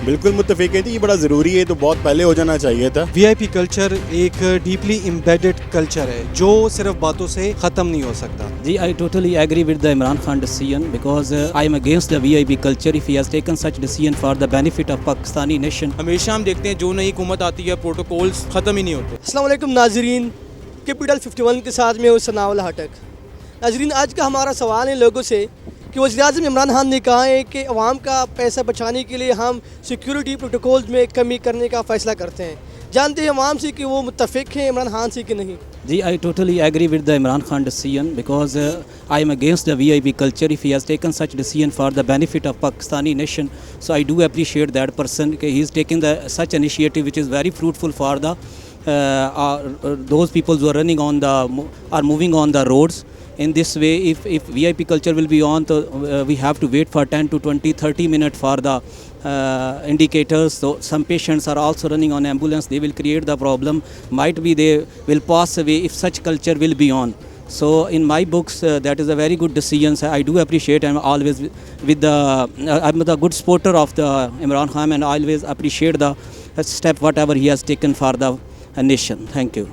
बिल्कुल मुत्तफिक है, ये बड़ा ज़रूरी है, तो बहुत पहले हो जाना चाहिए था। वीआईपी कल्चर एक डीपली एम्बेडेड कल्चर है जो सिर्फ बातों से ख़त्म नहीं हो सकता। जी, I totally agree with the Imran Khan decision because I am against the VIP culture if he has taken such decision for the benefit of Pakistani nation. हमेशा हम देखते हैं जो नई हुकूमत आती है प्रोटोकॉल्स ख़त्म ही नहीं होते। अस्सलाम वालेकुम नाजरीन, कैपिटल 51 के साथ में हूँ सनाउल हटक। नाजरीन, आज का हमारा सवाल है लोगों से कि वज़ीर-ए-आज़म इमरान खान ने कहा है कि अवाम का पैसा बचाने के लिए हम सिक्योरिटी प्रोटोकॉल्स में कमी करने का फ़ैसला करते हैं। जानते हैं अवाम से कि वो मुत्तफ़िक हैं इमरान खान से कि नहीं। जी, I totally agree with the Imran Khan decision because I am against the VIP culture if he has taken such decision for the benefit of Pakistani nation. So I do appreciate that person. He is taking such initiative which is very fruitful for the those people who are running on the are moving on the roads. In this way, if VIP culture will be on, so we have to wait for 10 to 20, 30 minutes for the indicators. So some patients are also running on ambulance. They will create the problem. Might be they will pass away if such culture will be on. So in my books, that is a very good decision. I do appreciate. I'm always with the. I'm the good supporter of the Imran Khan, and I always appreciate the step whatever he has taken for the nation. Thank you.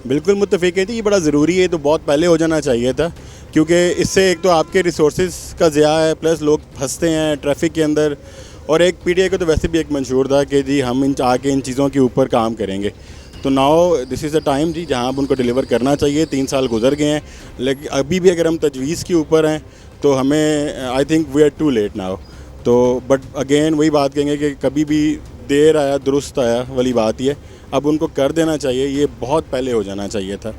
बिल्कुल मुत्तफिक है, ये बड़ा ज़रूरी है, तो बहुत पहले हो जाना चाहिए था, क्योंकि इससे एक तो आपके रिसोर्सेज का ज़िया है, प्लस लोग फंसते हैं ट्रैफिक के अंदर। और एक पीटीआई को तो वैसे भी एक मंशूर था कि जी हम आके इन चीज़ों के ऊपर काम करेंगे। तो now this is the time जी जहाँ अब उनको डिलीवर करना चाहिए। 3 साल गुजर गए हैं, लेकिन अभी भी अगर हम तजवीज़ के ऊपर हैं तो हमें I think we are too late now. तो बट अगेन वही बात कहेंगे कि कभी भी देर आया दुरुस्त आया वाली बात ही है। अब उनको कर देना चाहिए, ये बहुत पहले हो जाना चाहिए था।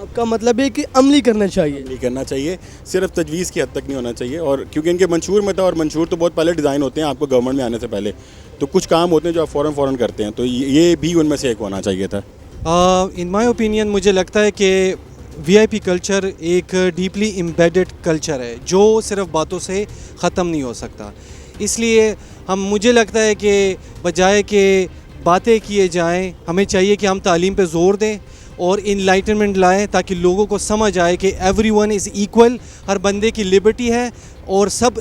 आपका मतलब है कि अमली करना चाहिए। नहीं करना चाहिए, सिर्फ तजवीज़ की हद तक नहीं होना चाहिए। और क्योंकि इनके मंशूर में था, और मंशूर तो बहुत पहले डिज़ाइन होते हैं आपको गवर्नमेंट में आने से पहले, तो कुछ काम होते हैं जो आप फ़ौरन करते हैं, तो ये भी उनमें से एक होना चाहिए था। इन माय ओपिनियन मुझे लगता है कि वीआईपी कल्चर एक डीपली एम्बेडेड कल्चर है जो सिर्फ बातों से ख़त्म नहीं हो सकता। इसलिए मुझे लगता है कि बजाय के बातें किए जाएं, हमें चाहिए कि हम तालीम पे ज़ोर दें और इनलाइटनमेंट लाएं, ताकि लोगों को समझ आए कि एवरीवन इज़ इक्वल, हर बंदे की लिबर्टी है और सब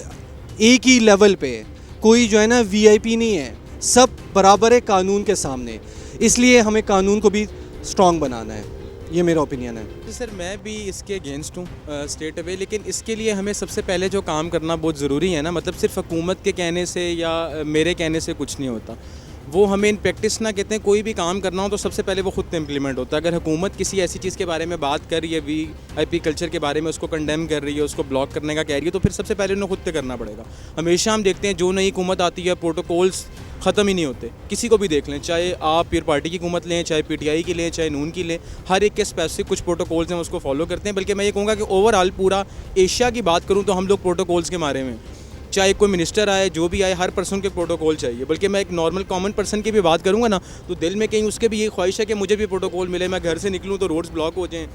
एक ही लेवल पे है। कोई जो है ना वीआईपी नहीं है, सब बराबर है कानून के सामने। इसलिए हमें कानून को भी स्ट्रॉन्ग बनाना है, ये मेरा ओपिनियन है। तो सर मैं भी इसके अगेंस्ट हूँ स्ट्रेट अवे, लेकिन इसके लिए हमें सबसे पहले जो काम करना बहुत ज़रूरी है ना, मतलब सिर्फ हुकूमत के कहने से या मेरे कहने से कुछ नहीं होता। वो हमें इन प्रैक्टिस ना कहते हैं, कोई भी काम करना हो तो सबसे पहले वो खुद इम्प्लीमेंट होता है। अगर हुकूमत किसी ऐसी चीज़ के बारे में बात कर रही है, वीआईपी कल्चर के बारे में उसको कंडेम कर रही है, उसको ब्लॉक करने का कह रही है, तो फिर सबसे पहले उन्हें खुद से करना पड़ेगा। हमेशा हम देखते हैं जो नई हुकूमत आती है प्रोटोकॉल्स ख़त्म ही नहीं होते। किसी को भी देख लें, चाहे आप पीर पार्टी की हुकूमत लें, चाहे पीटीआई की लें, चाहे नून की लें, हर एक के स्पेसिफिक कुछ प्रोटोकॉल्स हैं उसको फॉलो करते हैं। बल्कि मैं ये कहूँगा कि ओवरऑल पूरा एशिया की बात करूँ तो हम लोग प्रोटोकॉल्स के मारे में, चाहे कोई मिनिस्टर आए जो भी आए, हर पर्सन के प्रोटोकॉल चाहिए। बल्कि मैं एक नॉर्मल कॉमन पर्सन की भी बात करूँगा ना, तो दिल में कहीं उसके भी ये ख्वाहिश है कि मुझे भी प्रोटोकॉल मिले, मैं घर से निकलूँ तो रोड्स ब्लॉक हो जाएँ,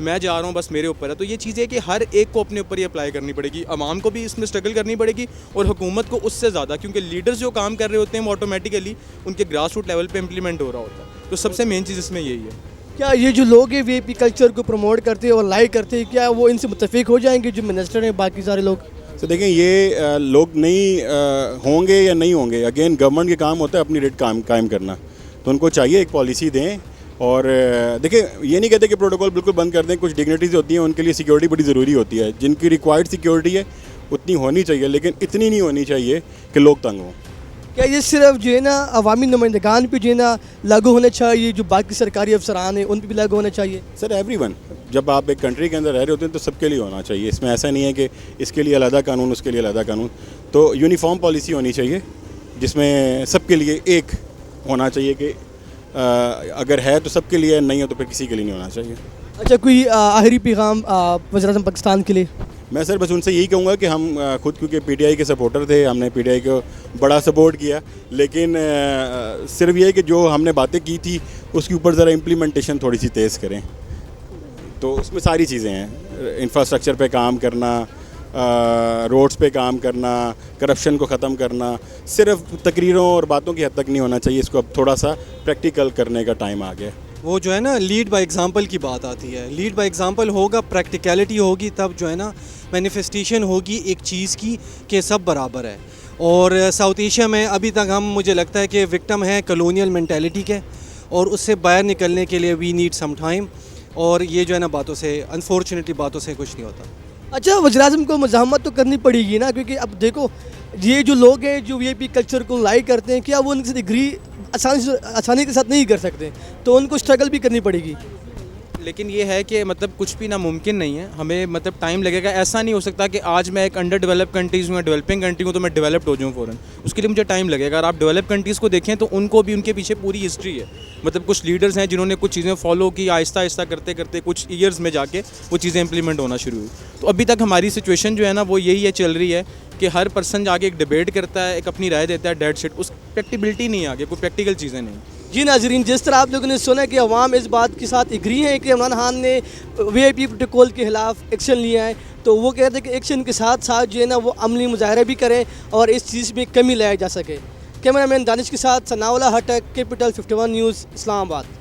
मैं जा रहा हूँ बस मेरे ऊपर है। तो ये चीज़ें कि हर एक को अपने ऊपर ही अप्लाई करनी पड़ेगी, आवाम को भी इसमें स्ट्रगल करनी पड़ेगी और हुकूमत को उससे ज़्यादा, क्योंकि लीडर्स जो काम कर रहे होते हैं वो ऑटोमेटिकली उनके ग्रास रूट लेवल पर इंप्लीमेंट हो रहा होता है। तो सबसे मेन चीज़ इसमें यही है। क्या ये जो लोग हैं वीआईपी कल्चर को प्रमोट करते हैं और लाइक करते हैं, क्या वो इनसे मुत्तफिक हो जाएंगे जो मिनिस्टर हैं बाकी सारे लोग? तो देखें, ये लोग नहीं होंगे या नहीं होंगे, अगेन गवर्नमेंट के काम होता है अपनी रेट कायम करना। तो उनको चाहिए एक पॉलिसी दें। और देखिए, ये नहीं कहते कि प्रोटोकॉल बिल्कुल बंद कर दें, कुछ डिग्निटीज़ होती हैं उनके लिए सिक्योरिटी बड़ी ज़रूरी होती है। जिनकी रिक्वायर्ड सिक्योरिटी है उतनी होनी चाहिए, लेकिन इतनी नहीं होनी चाहिए कि लोग तंग हों। क्या ये सिर्फ जो है ना अवामी नुमाइंदगान पे जो है ना लागू होना चाहिए, जो बाकी सरकारी अफसरान हैं उन पर भी लागू होना चाहिए? सर एवरीवन, जब आप एक कंट्री के अंदर रह रहे होते हैं तो सबके लिए होना चाहिए। इसमें ऐसा नहीं है कि इसके लिए अलग कानून, उसके लिए अलग कानून। तो यूनिफॉर्म पॉलिसी होनी चाहिए जिसमें सबके लिए एक होना चाहिए कि अगर है तो सबके लिए, नहीं है तो फिर किसी के लिए नहीं होना चाहिए। अच्छा, कोई आखिरी पैगाम वज़ीर-ए-आज़म पाकिस्तान के लिए? मैं सर बस उनसे यही कहूँगा कि हम खुद क्योंकि पीटीआई के सपोर्टर थे, हमने पीटीआई को बड़ा सपोर्ट किया, लेकिन सिर्फ ये कि जो हमने बातें की थी उसके ऊपर ज़रा इम्प्लीमेंटेशन थोड़ी सी तेज़ करें। तो उसमें सारी चीज़ें हैं, इंफ्रास्ट्रक्चर पे काम करना, रोड्स पे काम करना, करप्शन को ख़त्म करना। सिर्फ तकरीरों और बातों की हद तक नहीं होना चाहिए, इसको अब थोड़ा सा प्रैक्टिकल करने का टाइम आ गया। वो जो है ना लीड बाय एग्जांपल की बात आती है। लीड बाय एग्जांपल होगा, प्रैक्टिकलिटी होगी, तब जो है ना मैनिफेस्टेशन होगी एक चीज़ की कि सब बराबर है। और साउथ एशिया में अभी तक हम मुझे लगता है कि विक्टिम है कॉलोनियल मेंटालिटी के, और उससे बाहर निकलने के लिए वी नीड सम टाइम। और ये जो है ना बातों से, अनफॉर्चुनेटली बातों से कुछ नहीं होता। अच्छा, वज़ीर-ए-आज़म को मज़ाहमत तो करनी पड़ेगी ना, क्योंकि अब देखो ये जो लोग हैं जो वीआईपी कल्चर को लाइक करते हैं, क्या वो उनके साथ एग्री आसानी के साथ नहीं कर सकते, तो उनको स्ट्रगल भी करनी पड़ेगी। लेकिन ये है कि मतलब कुछ भी नामुमकिन नहीं है, हमें मतलब टाइम लगेगा। ऐसा नहीं हो सकता कि आज मैं एक अंडर डेवलप कंट्रीज़ हूँ, डेवलपिंग कंट्री हूँ, तो मैं डेवलप्ड हो जाऊँ फ़ौरन। उसके लिए मुझे टाइम लगेगा। अगर आप डेवलप कंट्रीज़ को देखें तो उनको भी उनके पीछे पूरी हिस्ट्री है। मतलब कुछ लीडर्स हैं जिन्होंने कुछ चीज़ें फॉलो की, आहिस्ता आहिस्ता करते करते कुछ ईयर्स में जाके वो चीज़ें इंप्लीमेंट होना शुरू हुई। तो अभी तक हमारी सिचुएशन जो है ना वो यही है, चल रही है कि हर पर्सन जाके एक डिबेट करता है, एक अपनी राय देता है, डेट शिट, उस प्रैक्टिबिलिटी नहीं आगे, कोई प्रैक्टिकल चीज़ें नहीं। जी नाजरीन, जिस तरह आप लोगों ने सुना कि अवाम इस बात के साथ एग्री है कि इमरान खान ने वीआईपी प्रोटोकॉल के खिलाफ एक्शन लिया है, तो वो कहते हैं कि एक्शन के साथ साथ जो है ना वो अमली मुजाहरा भी करें और इस चीज़ में कमी लाया जा सके। कैमरामैन दानिश के साथ सनाउल्लाह हटक, कैपिटल 51 न्यूज़, इस्लामाबाद।